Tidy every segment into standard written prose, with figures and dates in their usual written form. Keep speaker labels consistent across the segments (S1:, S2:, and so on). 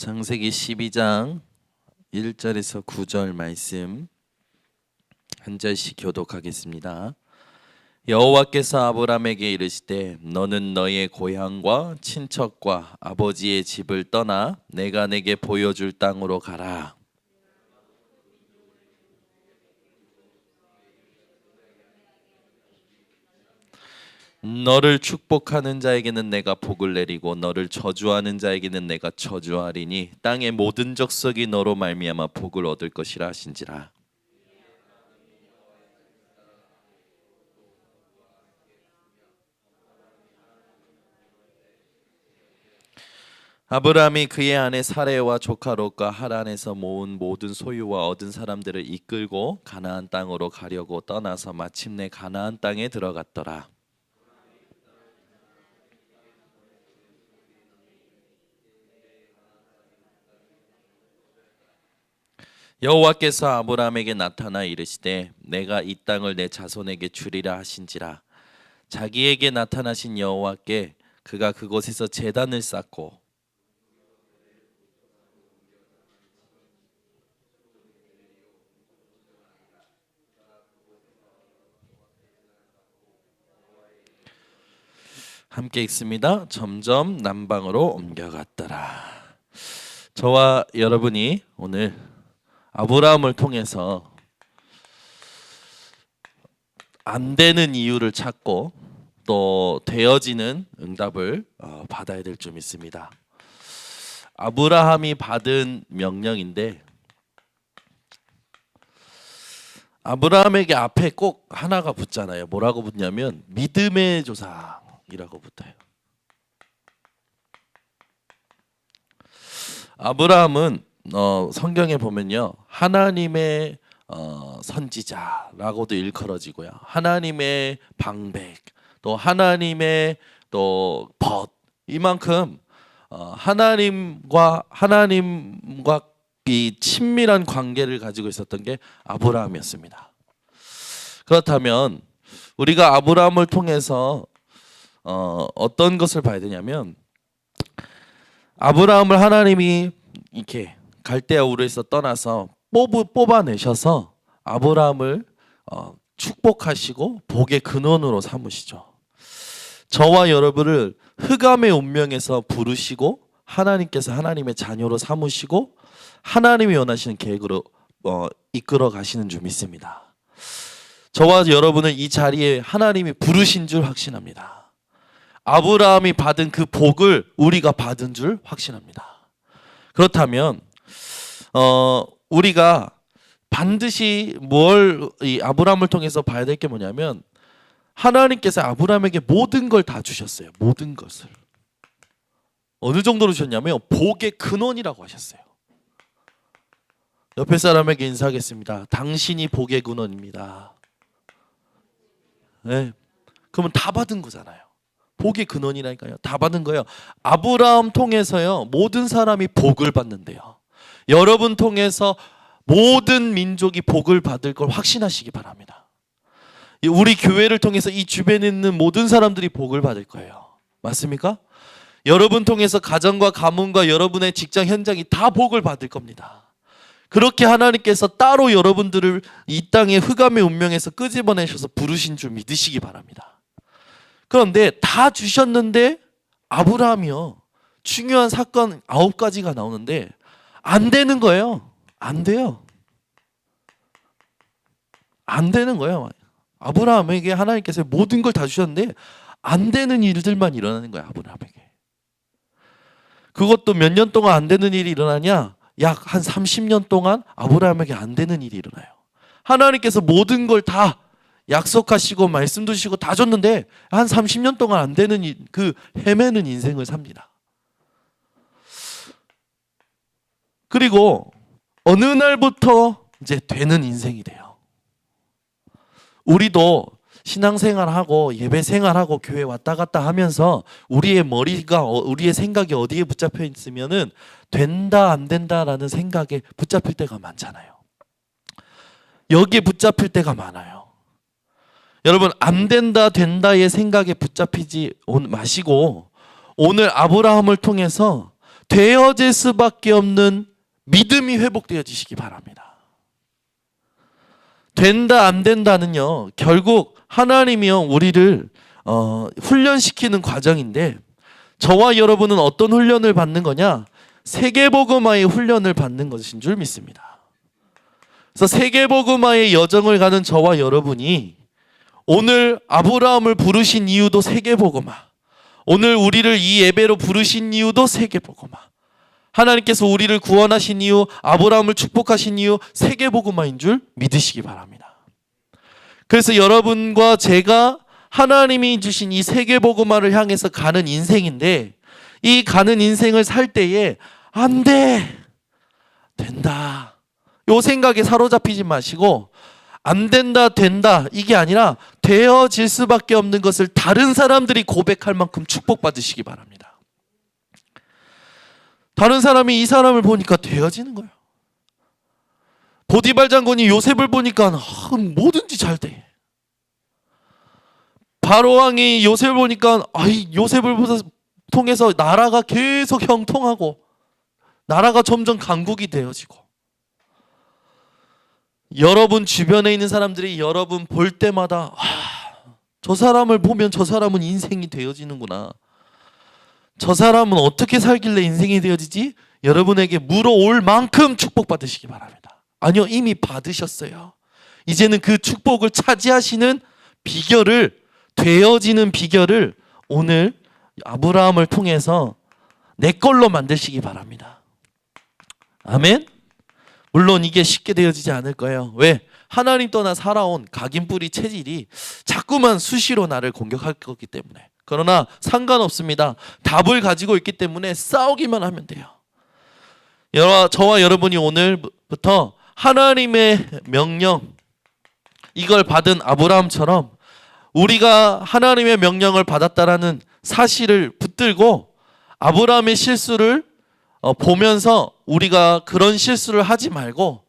S1: 창세기 12장 1절에서 9절 말씀 한 절씩 교독하겠습니다. 여호와께서 아브람에게 이르시되 너는 너의 고향과 친척과 아버지의 집을 떠나 내가 내게 보여줄 땅으로 가라. 너를 축복하는 자에게는 내가 복을 내리고 너를 저주하는 자에게는 내가 저주하리니 땅의 모든 족속이 너로 말미암아 복을 얻을 것이라 하신지라. 아브람이 그의 아내 사레와 조카 롯과 하란에서 모은 모든 소유와 얻은 사람들을 이끌고 가나안 땅으로 가려고 떠나서 마침내 가나안 땅에 들어갔더라. 여호와께서 아브람에게 나타나 이르시되 내가 이 땅을 내 자손에게 주리라 하신지라. 자기에게 나타나신 여호와께 그가 그곳에서 제단을 쌓고 함께 읽습니다. 점점 남방으로 옮겨갔더라. 저와 여러분이 오늘 아브라함을 통해서 안 되는 이유를 찾고 또 되어지는 응답을 받아야 될 줄 믿습니다. 아브라함이 받은 명령인데 아브라함에게 앞에 꼭 하나가 붙잖아요. 뭐라고 붙냐면 믿음의 조상이라고 붙어요. 아브라함은 성경에 보면요 하나님의 선지자라고도 일컬어지고요 하나님의 방백 또 하나님의 또 벗 이만큼 하나님과 이 친밀한 관계를 가지고 있었던 게 아브라함이었습니다. 그렇다면 우리가 아브라함을 통해서 어떤 것을 봐야 되냐면 아브라함을 하나님이 이렇게 갈대아 우르에서 떠나서 뽑아내셔서 아브라함을 축복하시고 복의 근원으로 삼으시죠. 저와 여러분을 흑암의 운명에서 부르시고 하나님께서 하나님의 자녀로 삼으시고 하나님이 원하시는 계획으로 이끌어 가시는 줄 믿습니다. 저와 여러분은 이 자리에 하나님이 부르신 줄 확신합니다. 아브라함이 받은 그 복을 우리가 받은 줄 확신합니다. 그렇다면 우리가 반드시 이 아브라함을 통해서 봐야 될 게 뭐냐면 하나님께서 아브라함에게 모든 걸 다 주셨어요. 모든 것을. 어느 정도로 주셨냐면 복의 근원이라고 하셨어요. 옆에 사람에게 인사하겠습니다. 당신이 복의 근원입니다. 네. 그러면 다 받은 거잖아요. 복의 근원이라니까요. 다 받은 거예요. 아브라함 통해서요 모든 사람이 복을 받는데요. 여러분 통해서 모든 민족이 복을 받을 걸 확신하시기 바랍니다. 우리 교회를 통해서 이 주변에 있는 모든 사람들이 복을 받을 거예요. 맞습니까? 여러분 통해서 가정과 가문과 여러분의 직장 현장이 다 복을 받을 겁니다. 그렇게 하나님께서 따로 여러분들을 이 땅의 흑암의 운명에서 끄집어내셔서 부르신 줄 믿으시기 바랍니다. 그런데 다 주셨는데 아브라함이요 중요한 사건 9가지가 나오는데 안 되는 거예요. 안 돼요. 안 되는 거예요. 아브라함에게 하나님께서 모든 걸 다 주셨는데 안 되는 일들만 일어나는 거예요. 아브라함에게. 그것도 몇 년 동안 안 되는 일이 일어나냐? 약 한 30년 동안 아브라함에게 안 되는 일이 일어나요. 하나님께서 모든 걸 다 약속하시고 말씀도 주시고 다 줬는데 한 30년 동안 안 되는 그 헤매는 인생을 삽니다. 그리고 어느 날부터 이제 되는 인생이 돼요. 우리도 신앙생활하고 예배생활하고 교회 왔다 갔다 하면서 우리의 머리가 우리의 생각이 어디에 붙잡혀 있으면은 된다 안 된다라는 생각에 붙잡힐 때가 많잖아요. 여기에 붙잡힐 때가 많아요. 여러분 안 된다 된다의 생각에 붙잡히지 마시고 오늘 아브라함을 통해서 되어질 수밖에 없는 믿음이 회복되어지시기 바랍니다. 된다 안 된다는요, 결국 하나님이요 우리를 훈련시키는 과정인데, 저와 여러분은 어떤 훈련을 받는 거냐? 세계복음화의 훈련을 받는 것인 줄 믿습니다. 그래서 세계복음화의 여정을 가는 저와 여러분이 오늘 아브라함을 부르신 이유도 세계복음화, 오늘 우리를 이 예배로 부르신 이유도 세계복음화, 하나님께서 우리를 구원하신 이유, 아브라함을 축복하신 이유 세계복음화인 줄 믿으시기 바랍니다. 그래서 여러분과 제가 하나님이 주신 이 세계복음화를 향해서 가는 인생인데, 이 가는 인생을 살 때에 안 돼, 된다, 요 생각에 사로잡히지 마시고, 안 된다, 된다, 이게 아니라 되어질 수밖에 없는 것을 다른 사람들이 고백할 만큼 축복받으시기 바랍니다. 다른 사람이 이 사람을 보니까 되어지는 거예요. 보디발 장군이 요셉을 보니까 뭐든지 잘 돼. 바로 왕이 요셉을 보니까 요셉을 통해서 나라가 계속 형통하고 나라가 점점 강국이 되어지고, 여러분 주변에 있는 사람들이 여러분 볼 때마다 저 사람을 보면 저 사람은 인생이 되어지는구나, 저 사람은 어떻게 살길래 인생이 되어지지? 여러분에게 물어올 만큼 축복받으시기 바랍니다. 아니요, 이미 받으셨어요. 이제는 그 축복을 차지하시는 비결을, 되어지는 비결을 오늘 아브라함을 통해서 내 걸로 만드시기 바랍니다. 아멘? 물론 이게 쉽게 되어지지 않을 거예요. 왜? 하나님 떠나 살아온 각인뿌리 체질이 자꾸만 수시로 나를 공격할 거기 때문에. 그러나 상관없습니다. 답을 가지고 있기 때문에 싸우기만 하면 돼요. 저와 여러분이 오늘부터 하나님의 명령, 이걸 받은 아브라함처럼 우리가 하나님의 명령을 받았다라는 사실을 붙들고 아브라함의 실수를 보면서 우리가 그런 실수를 하지 말고,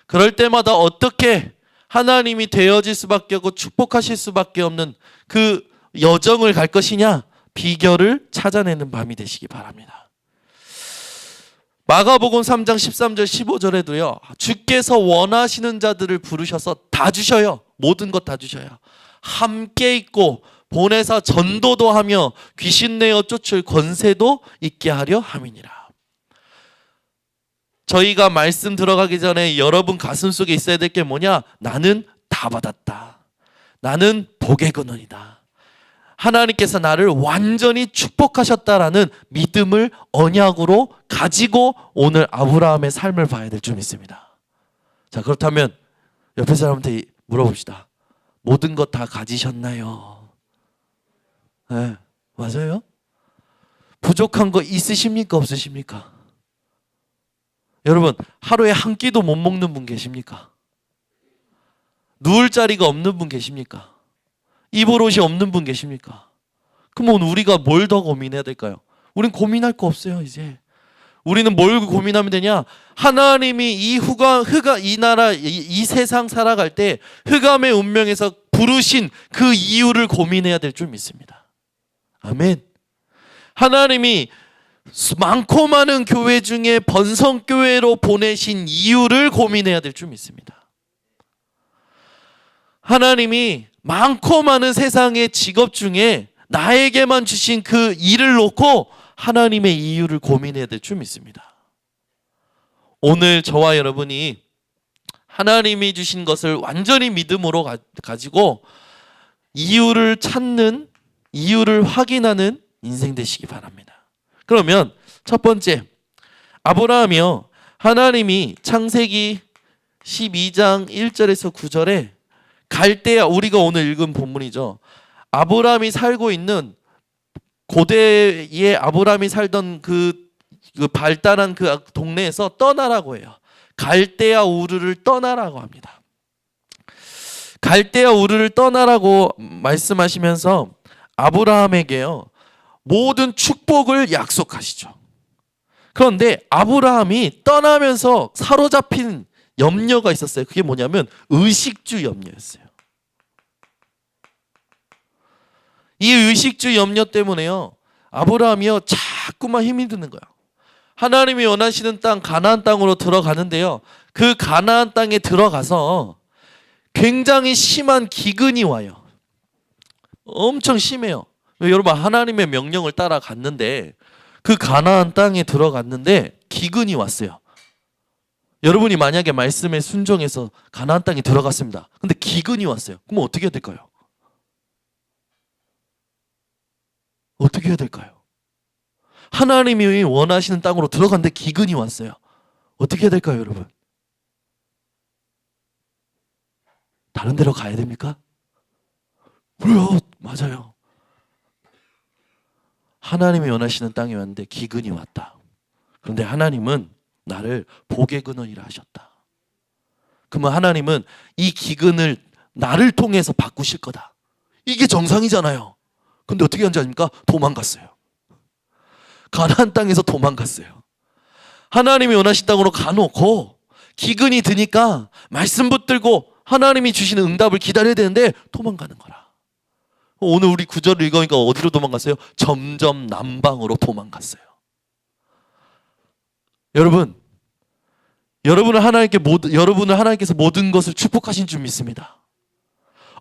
S1: 그럴 때마다 어떻게 하나님이 되어질 수밖에 없고 축복하실 수밖에 없는 그 여정을 갈 것이냐, 비결을 찾아내는 밤이 되시기 바랍니다. 마가복음 3장 13절 15절에도요 주께서 원하시는 자들을 부르셔서 다 주셔요. 모든 것 다 주셔요. 함께 있고 보내사 전도도 하며 귀신 내어 쫓을 권세도 있게 하려 함이니라. 저희가 말씀 들어가기 전에 여러분 가슴 속에 있어야 될 게 뭐냐? 나는 다 받았다. 나는 복의 근원이다. 하나님께서 나를 완전히 축복하셨다라는 믿음을 언약으로 가지고 오늘 아브라함의 삶을 봐야 될 줄 믿습니다. 자, 그렇다면 옆에 사람한테 물어봅시다. 모든 것 다 가지셨나요? 네, 맞아요? 부족한 거 있으십니까? 없으십니까? 여러분, 하루에 한 끼도 못 먹는 분 계십니까? 누울 자리가 없는 분 계십니까? 입을 옷이 없는 분 계십니까? 그러면 우리가 뭘 더 고민해야 될까요? 우린 고민할 거 없어요. 이제 우리는 뭘 고민하면 되냐? 하나님이 이 나라, 이 세상 살아갈 때 흑암의 운명에서 부르신 그 이유를 고민해야 될 줄 믿습니다. 아멘. 하나님이 많고 많은 교회 중에 번성교회로 보내신 이유를 고민해야 될 줄 믿습니다. 하나님이 많고 많은 세상의 직업 중에 나에게만 주신 그 일을 놓고 하나님의 이유를 고민해야 될 줄 믿습니다. 오늘 저와 여러분이 하나님이 주신 것을 완전히 믿음으로 가지고 이유를 찾는, 이유를 확인하는 인생 되시기 바랍니다. 그러면 첫 번째, 아브라함이요, 하나님이 창세기 12장 1절에서 9절에 갈대아, 우리가 오늘 읽은 본문이죠. 아브라함이 살고 있는 고대에 아브라함이 살던 그 발달한 그 동네에서 떠나라고 해요. 갈대아 우르를 떠나라고 합니다. 갈대아 우르를 떠나라고 말씀하시면서 아브라함에게요 모든 축복을 약속하시죠. 그런데 아브라함이 떠나면서 사로잡힌 염려가 있었어요. 그게 뭐냐면 의식주 염려였어요. 이 의식주 염려 때문에요 아브라함이요 자꾸만 힘이 드는 거야. 하나님이 원하시는 땅 가나안 땅으로 들어가는데요. 그 가나안 땅에 들어가서 굉장히 심한 기근이 와요. 엄청 심해요. 여러분, 하나님의 명령을 따라갔는데 그 가나안 땅에 들어갔는데 기근이 왔어요. 여러분이 만약에 말씀에 순종해서 가나안 땅에 들어갔습니다. 근데 기근이 왔어요. 그럼 어떻게 해야 될까요? 어떻게 해야 될까요? 하나님이 원하시는 땅으로 들어갔는데 기근이 왔어요. 어떻게 해야 될까요, 여러분? 다른 데로 가야 됩니까? 그래요, 맞아요. 하나님이 원하시는 땅에 왔는데 기근이 왔다. 그런데 하나님은 나를 복의 근원이라 하셨다. 그러면 하나님은 이 기근을 나를 통해서 바꾸실 거다. 이게 정상이잖아요. 근데 어떻게 한지 아십니까? 도망갔어요. 가나안 땅에서 도망갔어요. 하나님이 원하신 땅으로 가놓고 기근이 드니까 말씀 붙들고 하나님이 주시는 응답을 기다려야 되는데 도망가는 거라. 오늘 우리 구절을 읽으니까 어디로 도망갔어요? 점점 남방으로 도망갔어요. 여러분을 하나님께서 모든 것을 축복하신 줄 믿습니다.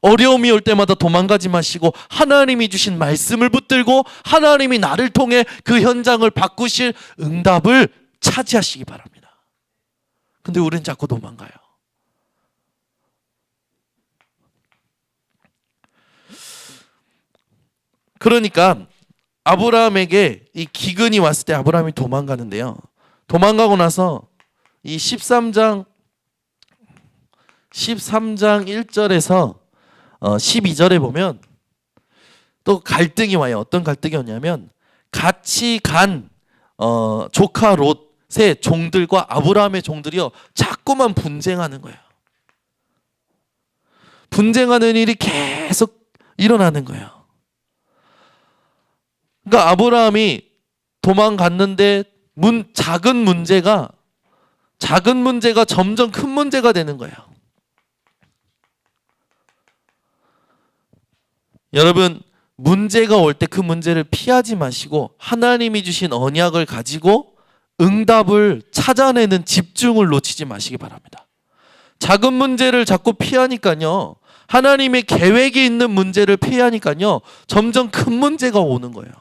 S1: 어려움이 올 때마다 도망가지 마시고 하나님이 주신 말씀을 붙들고 하나님이 나를 통해 그 현장을 바꾸실 응답을 차지하시기 바랍니다. 근데 우리는 자꾸 도망가요. 그러니까 아브라함에게 이 기근이 왔을 때 아브라함이 도망가는데요. 도망가고 나서 이 13장 1절에서 12절에 보면 또 갈등이 와요. 어떤 갈등이 오냐면 같이 간 조카 롯의 종들과 아브라함의 종들이요 자꾸만 분쟁하는 거예요. 분쟁하는 일이 계속 일어나는 거예요. 그러니까 아브라함이 도망갔는데 작은 문제가 점점 큰 문제가 되는 거예요. 여러분, 문제가 올 때 그 문제를 피하지 마시고 하나님이 주신 언약을 가지고 응답을 찾아내는 집중을 놓치지 마시기 바랍니다. 작은 문제를 자꾸 피하니까요, 하나님의 계획이 있는 문제를 피하니까요, 점점 큰 문제가 오는 거예요.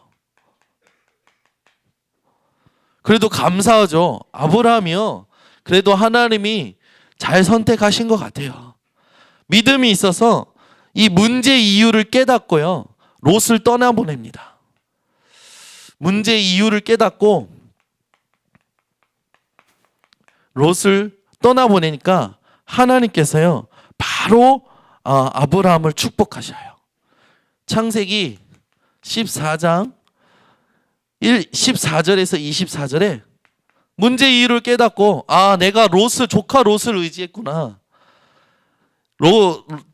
S1: 그래도 감사하죠. 아브라함이요, 그래도 하나님이 잘 선택하신 것 같아요. 믿음이 있어서 이 문제 이유를 깨닫고요, 롯을 떠나보냅니다. 문제 이유를 깨닫고 롯을 떠나보내니까 하나님께서요 바로 아브라함을 축복하셔요. 창세기 14장 14절에서 24절에 문제 이유를 깨닫고 내가 조카 롯을 의지했구나.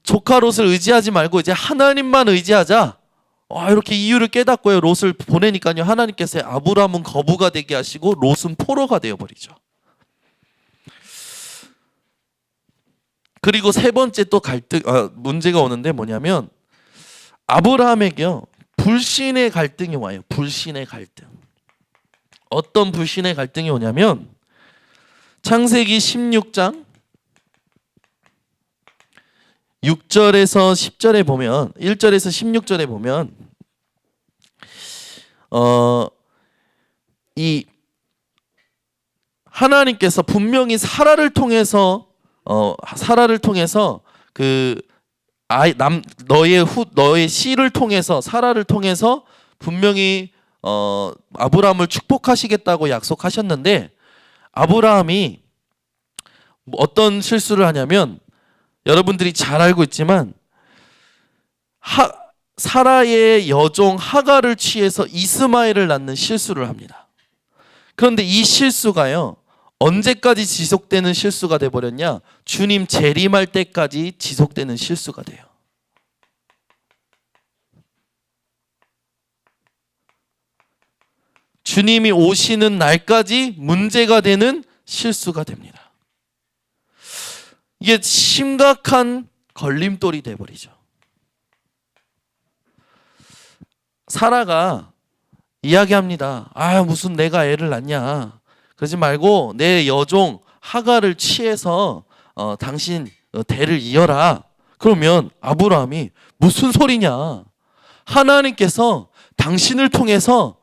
S1: 조카 롯을 의지하지 말고 이제 하나님만 의지하자. 이렇게 이유를 깨닫고요, 롯을 보내니까요, 하나님께서 아브라함은 거부가 되게 하시고 롯은 포로가 되어버리죠. 그리고 세 번째 또 문제가 오는데 뭐냐면 아브라함에게요 불신의 갈등이 와요. 불신의 갈등. 어떤 불신의 갈등이 오냐면 창세기 16장 6절에서 10절에 보면 1절에서 16절에 보면 이 하나님께서 분명히 사라를 통해서 너의 씨를 통해서 사라를 통해서 분명히 아브라함을 축복하시겠다고 약속하셨는데 아브라함이 어떤 실수를 하냐면 여러분들이 잘 알고 있지만 사라의 여종 하가를 취해서 이스마엘을 낳는 실수를 합니다. 그런데 이 실수가요 언제까지 지속되는 실수가 돼버렸냐? 주님 재림할 때까지 지속되는 실수가 돼요. 주님이 오시는 날까지 문제가 되는 실수가 됩니다. 이게 심각한 걸림돌이 돼버리죠. 사라가 이야기합니다. 무슨 내가 애를 낳냐? 그러지 말고 내 여종 하갈을 취해서 당신 대를 이어라. 그러면 아브라함이 무슨 소리냐? 하나님께서 당신을 통해서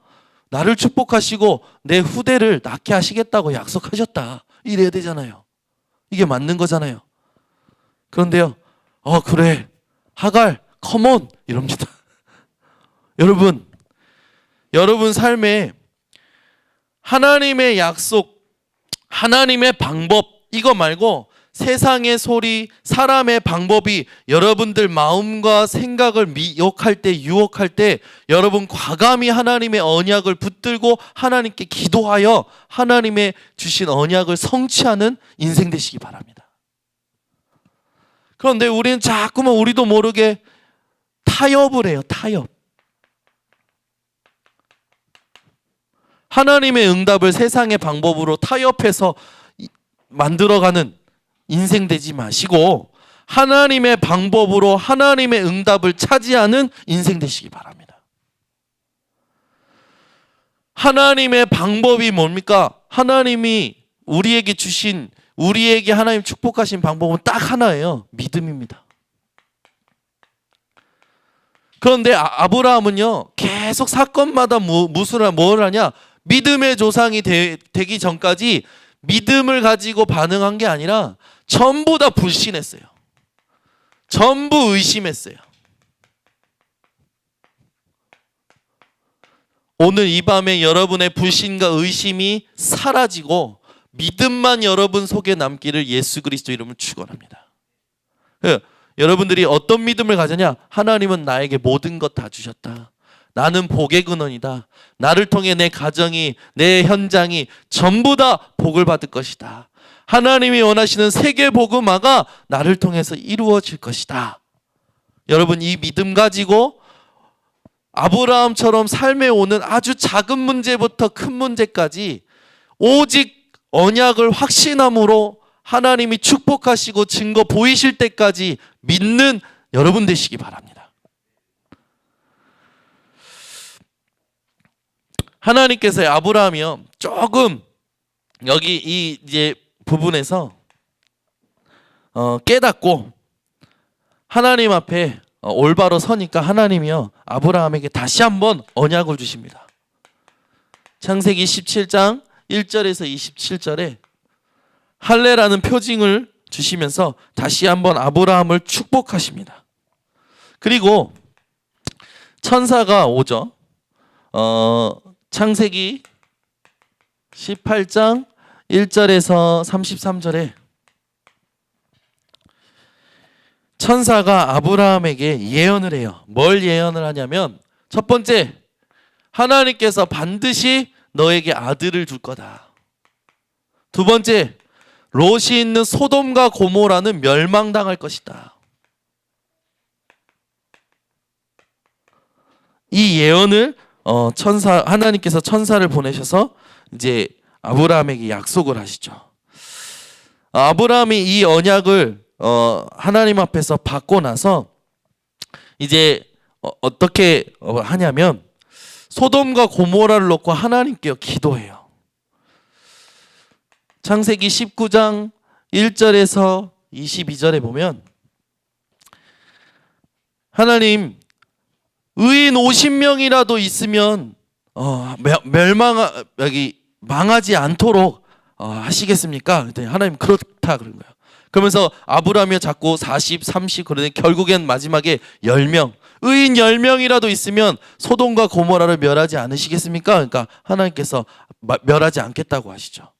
S1: 나를 축복하시고 내 후대를 낳게 하시겠다고 약속하셨다. 이래야 되잖아요. 이게 맞는 거잖아요. 그런데요, 그래, 하갈, 컴온 이럽니다. 여러분 삶에 하나님의 약속, 하나님의 방법 이거 말고 세상의 소리, 사람의 방법이 여러분들 마음과 생각을 미혹할 때, 유혹할 때 여러분 과감히 하나님의 언약을 붙들고 하나님께 기도하여 하나님의 주신 언약을 성취하는 인생 되시기 바랍니다. 그런데 우리는 자꾸만 우리도 모르게 타협을 해요. 타협. 하나님의 응답을 세상의 방법으로 타협해서 만들어가는 인생 되지 마시고 하나님의 방법으로 하나님의 응답을 차지하는 인생 되시기 바랍니다. 하나님의 방법이 뭡니까? 하나님이 우리에게 주신, 우리에게 하나님 축복하신 방법은 딱 하나예요. 믿음입니다. 그런데 아브라함은요, 계속 사건마다 뭘 하냐? 믿음의 조상이 되기 전까지 믿음을 가지고 반응한 게 아니라 전부 다 불신했어요. 전부 의심했어요. 오늘 이 밤에 여러분의 불신과 의심이 사라지고 믿음만 여러분 속에 남기를 예수 그리스도 이름으로 축원합니다. 여러분들이 어떤 믿음을 가졌냐? 하나님은 나에게 모든 것 다 주셨다. 나는 복의 근원이다. 나를 통해 내 가정이, 내 현장이 전부 다 복을 받을 것이다. 하나님이 원하시는 세계 복음화가 나를 통해서 이루어질 것이다. 여러분 이 믿음 가지고 아브라함처럼 삶에 오는 아주 작은 문제부터 큰 문제까지 오직 언약을 확신함으로 하나님이 축복하시고 증거 보이실 때까지 믿는 여러분 되시기 바랍니다. 하나님께서 아브라함이요, 조금 여기 이 이제 부분에서 깨닫고 하나님 앞에 올바로 서니까 하나님이요 아브라함에게 다시 한번 언약을 주십니다. 창세기 17장 1절에서 27절에 할례라는 표징을 주시면서 다시 한번 아브라함을 축복하십니다. 그리고 천사가 오죠. 창세기 18장 1절에서 33절에 천사가 아브라함에게 예언을 해요. 뭘 예언을 하냐면 첫 번째, 하나님께서 반드시 너에게 아들을 줄 거다. 두 번째, 롯이 있는 소돔과 고모라는 멸망당할 것이다. 이 예언을 하나님께서 천사를 보내셔서 이제 아브라함에게 약속을 하시죠. 아브라함이 이 언약을 하나님 앞에서 받고 나서 이제 어떻게 하냐면 소돔과 고모라를 놓고 하나님께 기도해요. 창세기 19장 1절에서 22절에 보면 하나님, 의인 50명이라도 있으면 망하지 않도록 하시겠습니까? 그랬더니 하나님 그렇다 그런 거예요. 그러면서 아브라함이 자꾸 40, 30 그러더니 결국엔 마지막에 10명, 의인 10명이라도 있으면 소돔과 고모라를 멸하지 않으시겠습니까? 그러니까 하나님께서 멸하지 않겠다고 하시죠.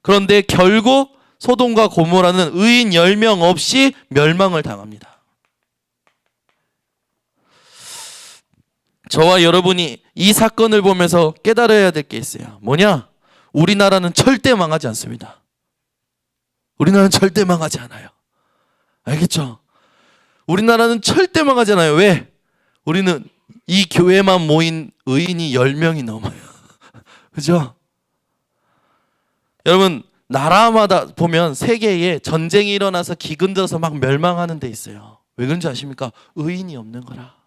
S1: 그런데 결국 소돔과 고모라는 의인 10명 없이 멸망을 당합니다. 저와 여러분이 이 사건을 보면서 깨달아야 될 게 있어요. 뭐냐? 우리나라는 절대 망하지 않습니다. 우리나라는 절대 망하지 않아요. 알겠죠? 우리나라는 절대 망하지 않아요. 왜? 우리는 이 교회만 모인 의인이 10명이 넘어요. 그죠? 여러분, 나라마다 보면 세계에 전쟁이 일어나서 기근 들어서 막 멸망하는 데 있어요. 왜 그런지 아십니까? 의인이 없는 거라.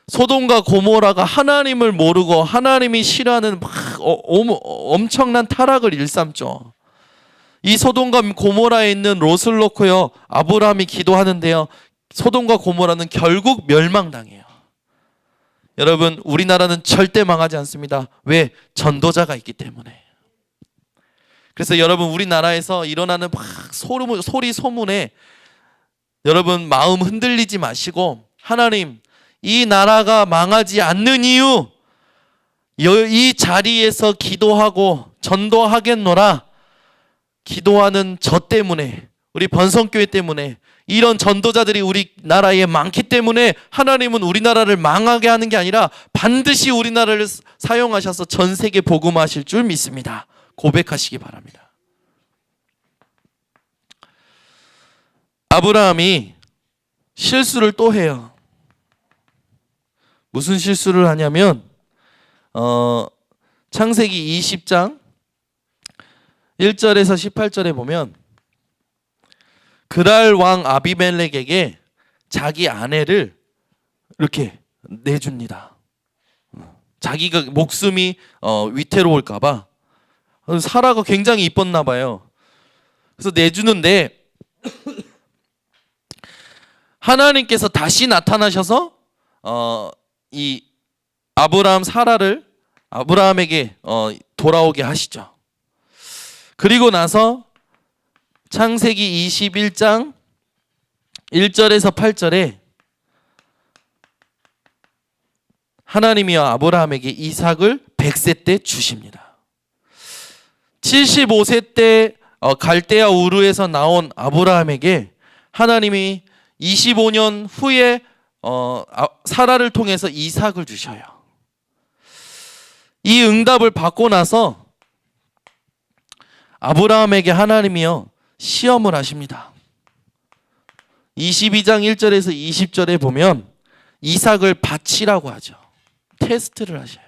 S1: 소돔과 고모라가 하나님을 모르고 하나님이 싫어하는 막 엄청난 타락을 일삼죠. 이 소돔과 고모라에 있는 롯을 놓고요, 아브라함이 기도하는데요, 소돔과 고모라는 결국 멸망당해요. 여러분, 우리나라는 절대 망하지 않습니다. 왜? 전도자가 있기 때문에. 그래서 여러분, 우리나라에서 일어나는 막 소리 소문에 여러분 마음 흔들리지 마시고, 하나님, 이 나라가 망하지 않는 이유, 이 자리에서 기도하고 전도하겠노라. 기도하는 저 때문에, 우리 번성교회 때문에, 이런 전도자들이 우리나라에 많기 때문에 하나님은 우리나라를 망하게 하는 게 아니라 반드시 우리나라를 사용하셔서 전 세계 복음화하실 줄 믿습니다. 고백하시기 바랍니다. 아브라함이 실수를 또 해요. 무슨 실수를 하냐면 창세기 20장 1절에서 18절에 보면 그랄 왕 아비멜렉에게 자기 아내를 이렇게 내줍니다. 자기가 목숨이 위태로울까 봐. 사라가 굉장히 이뻤나 봐요. 그래서 내주는데 하나님께서 다시 나타나셔서 이 사라를 아브라함에게 돌아오게 하시죠. 그리고 나서 창세기 21장 1절에서 8절에 하나님이여 아브라함에게 이삭을 100세 때 주십니다. 75세 때 갈대아 우르에서 나온 아브라함에게 하나님이 25년 후에 사라를 통해서 이삭을 주셔요. 이 응답을 받고 나서 아브라함에게 하나님이요 시험을 하십니다. 22장 1절에서 20절에 보면 이삭을 바치라고 하죠. 테스트를 하셔요.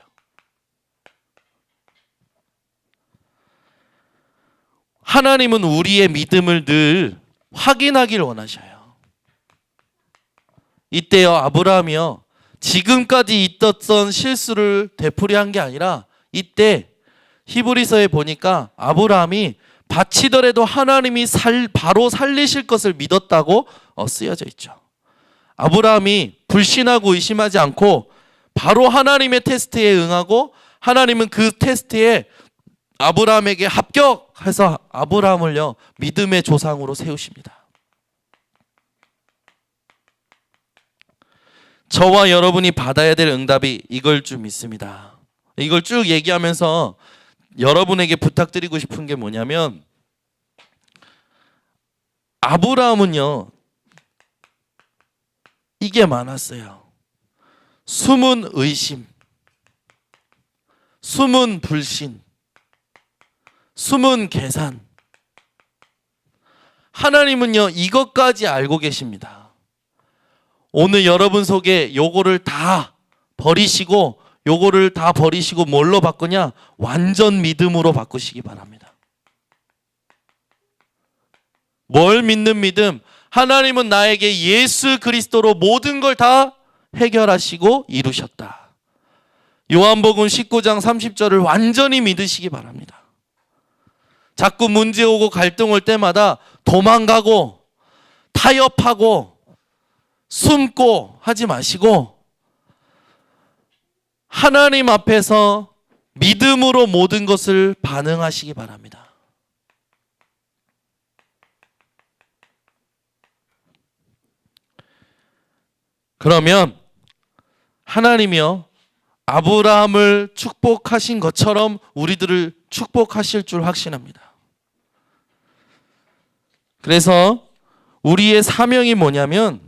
S1: 하나님은 우리의 믿음을 늘 확인하길 원하셔요. 이때요 아브라함이요 지금까지 있었던 실수를 되풀이한 게 아니라 이때 히브리서에 보니까 아브라함이 바치더라도 하나님이 바로 살리실 것을 믿었다고 쓰여져 있죠. 아브라함이 불신하고 의심하지 않고 바로 하나님의 테스트에 응하고 하나님은 그 테스트에 아브라함에게 합격해서 아브라함을요 믿음의 조상으로 세우십니다. 저와 여러분이 받아야 될 응답이 이걸 줄 믿습니다. 이걸 쭉 얘기하면서 여러분에게 부탁드리고 싶은 게 뭐냐면 아브라함은요 이게 많았어요. 숨은 의심, 숨은 불신, 숨은 계산. 하나님은요 이것까지 알고 계십니다. 오늘 여러분 속에 요거를 다 버리시고 뭘로 바꾸냐? 완전 믿음으로 바꾸시기 바랍니다. 뭘 믿는 믿음? 하나님은 나에게 예수 그리스도로 모든 걸 다 해결하시고 이루셨다. 요한복음 19장 30절을 완전히 믿으시기 바랍니다. 자꾸 문제 오고 갈등 올 때마다 도망가고 타협하고 숨고 하지 마시고 하나님 앞에서 믿음으로 모든 것을 반응하시기 바랍니다. 그러면 하나님이요 아브라함을 축복하신 것처럼 우리들을 축복하실 줄 확신합니다. 그래서 우리의 사명이 뭐냐면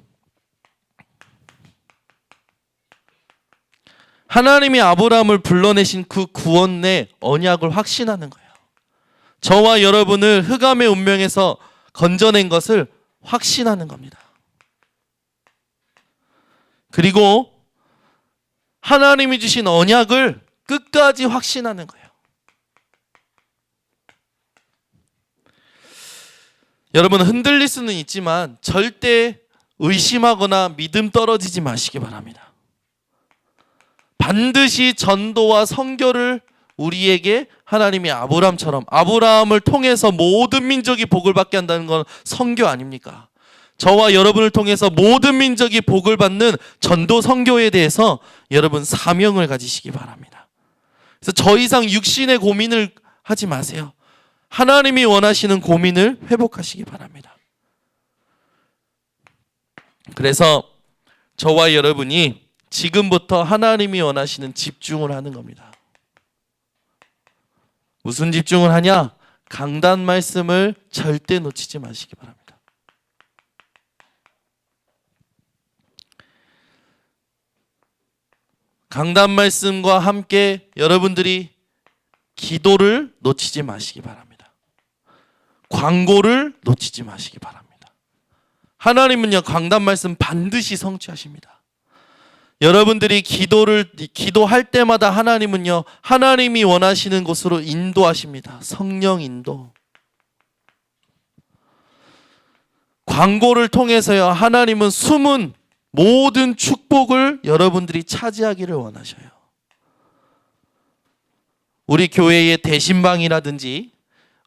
S1: 하나님이 아브라함을 불러내신 그 구원의 언약을 확신하는 거예요. 저와 여러분을 흑암의 운명에서 건져낸 것을 확신하는 겁니다. 그리고 하나님이 주신 언약을 끝까지 확신하는 거예요. 여러분 흔들릴 수는 있지만 절대 의심하거나 믿음 떨어지지 마시기 바랍니다. 반드시 전도와 선교를 우리에게 하나님이 아브라함을 통해서 모든 민족이 복을 받게 한다는 건 선교 아닙니까? 저와 여러분을 통해서 모든 민족이 복을 받는 전도 선교에 대해서 여러분 사명을 가지시기 바랍니다. 그래서 더 이상 육신의 고민을 하지 마세요. 하나님이 원하시는 고민을 회복하시기 바랍니다. 그래서 저와 여러분이 지금부터 하나님이 원하시는 집중을 하는 겁니다. 무슨 집중을 하냐? 강단 말씀을 절대 놓치지 마시기 바랍니다. 강단 말씀과 함께 여러분들이 기도를 놓치지 마시기 바랍니다. 광고를 놓치지 마시기 바랍니다. 하나님은요, 강단 말씀 반드시 성취하십니다. 여러분들이 기도할 때마다 하나님은요, 하나님이 원하시는 곳으로 인도하십니다. 성령 인도. 광고를 통해서요, 하나님은 숨은 모든 축복을 여러분들이 차지하기를 원하셔요. 우리 교회의 대신방이라든지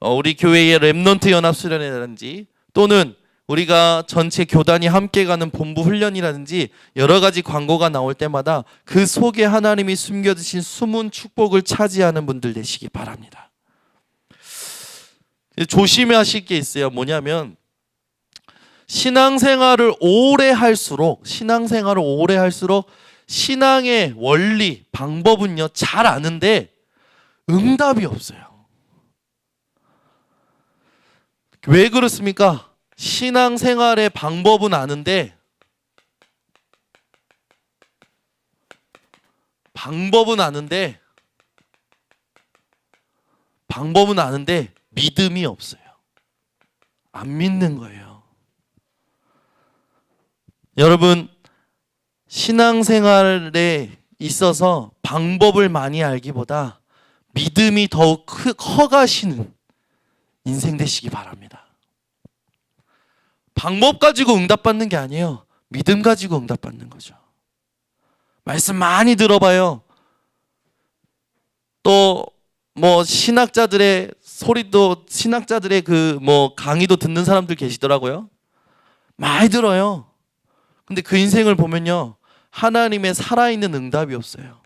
S1: 우리 교회의 렘넌트 연합수련회라든지 또는 우리가 전체 교단이 함께 가는 본부 훈련이라든지 여러 가지 광고가 나올 때마다 그 속에 하나님이 숨겨두신 숨은 축복을 차지하는 분들 되시기 바랍니다. 조심하실 게 있어요. 뭐냐면 신앙생활을 오래 할수록 신앙의 원리, 방법은요 잘 아는데 응답이 없어요. 왜 그렇습니까? 신앙생활의 방법은 아는데 믿음이 없어요. 안 믿는 거예요. 여러분, 신앙생활에 있어서 방법을 많이 알기보다 믿음이 더욱 커가시는 인생 되시기 바랍니다. 방법 가지고 응답받는 게 아니에요. 믿음 가지고 응답받는 거죠. 말씀 많이 들어봐요. 또 신학자들의 강의도 듣는 사람들 계시더라고요. 많이 들어요. 근데 그 인생을 보면요, 하나님의 살아있는 응답이 없어요.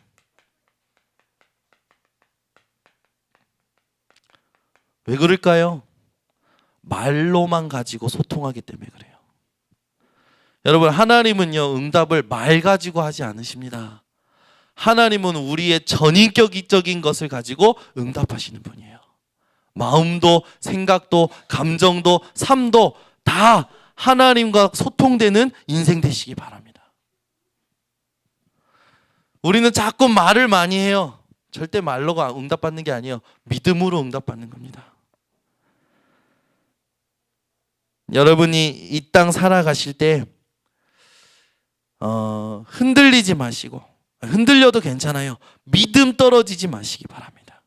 S1: 왜 그럴까요? 말로만 가지고 소통하기 때문에 그래요. 여러분, 하나님은요, 응답을 말 가지고 하지 않으십니다. 하나님은 우리의 전인격적인 것을 가지고 응답하시는 분이에요. 마음도, 생각도, 감정도, 삶도 다 하나님과 소통되는 인생 되시기 바랍니다. 우리는 자꾸 말을 많이 해요. 절대 말로 응답받는 게 아니에요. 믿음으로 응답받는 겁니다. 여러분이 이 땅 살아가실 때 흔들리지 마시고, 흔들려도 괜찮아요. 믿음 떨어지지 마시기 바랍니다.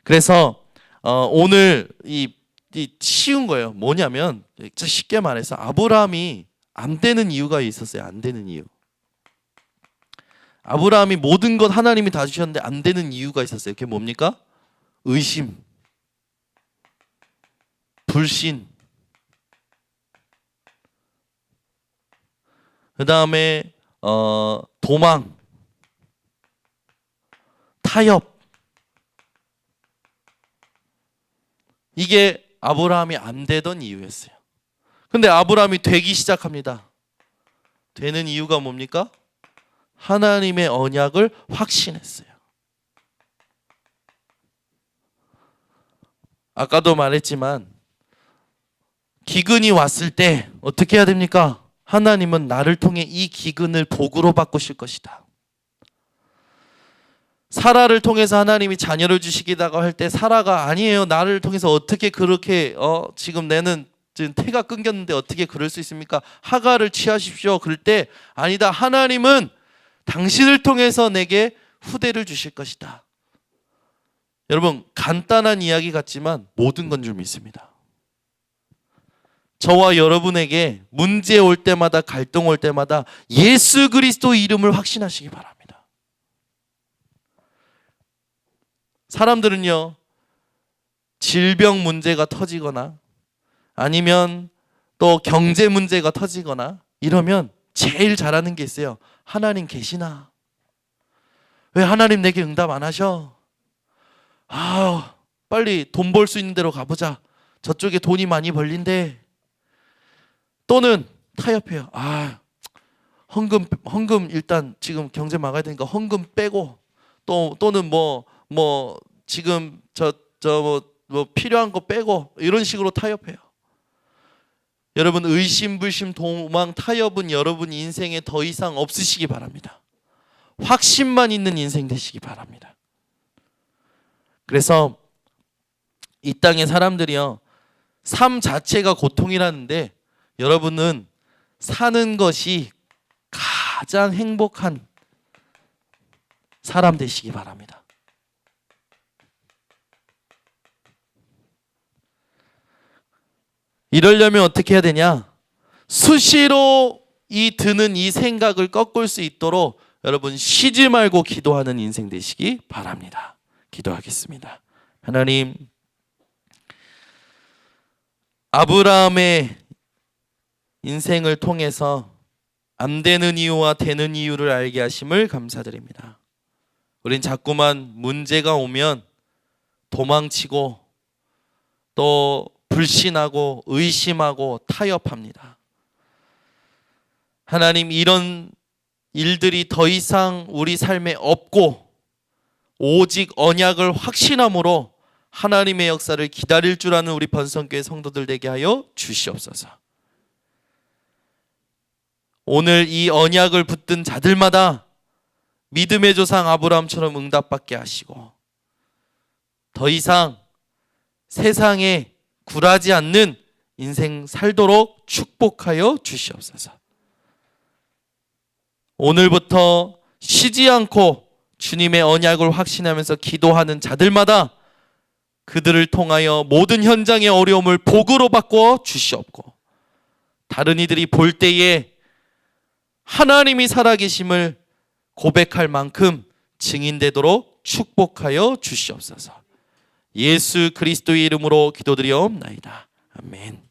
S1: 그래서 오늘 이 쉬운 거예요. 뭐냐면 쉽게 말해서 아브라함이 안 되는 이유가 있었어요. 안 되는 이유. 아브라함이 모든 것 하나님이 다 주셨는데 안 되는 이유가 있었어요. 그게 뭡니까? 의심, 불신, 그 다음에 도망, 타협. 이게 아브라함이 안 되던 이유였어요. 근데 아브라함이 되기 시작합니다. 되는 이유가 뭡니까? 하나님의 언약을 확신했어요. 아까도 말했지만 기근이 왔을 때 어떻게 해야 됩니까? 하나님은 나를 통해 이 기근을 복으로 바꾸실 것이다. 사라를 통해서 하나님이 자녀를 주시기다가 할 때 사라가 아니에요. 나를 통해서 어떻게 그렇게 지금 내는 지금 태가 끊겼는데 어떻게 그럴 수 있습니까? 하가를 취하십시오. 그럴 때 아니다. 하나님은 당신을 통해서 내게 후대를 주실 것이다. 여러분, 간단한 이야기 같지만 모든 건 줄 믿습니다. 저와 여러분에게 문제 올 때마다, 갈등 올 때마다 예수 그리스도 이름을 확신하시기 바랍니다. 사람들은요, 질병 문제가 터지거나 아니면 또 경제 문제가 터지거나 이러면 제일 잘하는 게 있어요. 하나님 계시나? 왜 하나님 내게 응답 안 하셔? 빨리 돈 벌 수 있는 데로 가보자. 저쪽에 돈이 많이 벌린대. 또는 타협해요. 헌금 일단 지금 경제 막아야 되니까 헌금 빼고, 또는 지금 뭐 필요한 거 빼고, 이런 식으로 타협해요. 여러분, 의심불심 도망 타협은 여러분 인생에 더 이상 없으시기 바랍니다. 확신만 있는 인생 되시기 바랍니다. 그래서 이 땅의 사람들이요, 삶 자체가 고통이라는데 여러분은 사는 것이 가장 행복한 사람 되시기 바랍니다. 이러려면 어떻게 해야 되냐? 수시로 드는 이 생각을 꺾을 수 있도록 여러분 쉬지 말고 기도하는 인생 되시기 바랍니다. 기도하겠습니다. 하나님, 아브라함의 인생을 통해서 안 되는 이유와 되는 이유를 알게 하심을 감사드립니다. 우린 자꾸만 문제가 오면 도망치고 또 불신하고 의심하고 타협합니다. 하나님, 이런 일들이 더 이상 우리 삶에 없고 오직 언약을 확신함으로 하나님의 역사를 기다릴 줄 아는 우리 번성교회 성도들 되게 하여 주시옵소서. 오늘 이 언약을 붙든 자들마다 믿음의 조상 아브라함처럼 응답받게 하시고 더 이상 세상에 굴하지 않는 인생 살도록 축복하여 주시옵소서. 오늘부터 쉬지 않고 주님의 언약을 확신하면서 기도하는 자들마다 그들을 통하여 모든 현장의 어려움을 복으로 바꿔 주시옵고, 다른 이들이 볼 때에 하나님이 살아계심을 고백할 만큼 증인되도록 축복하여 주시옵소서. 예수 그리스도의 이름으로 기도드리옵나이다. 아멘.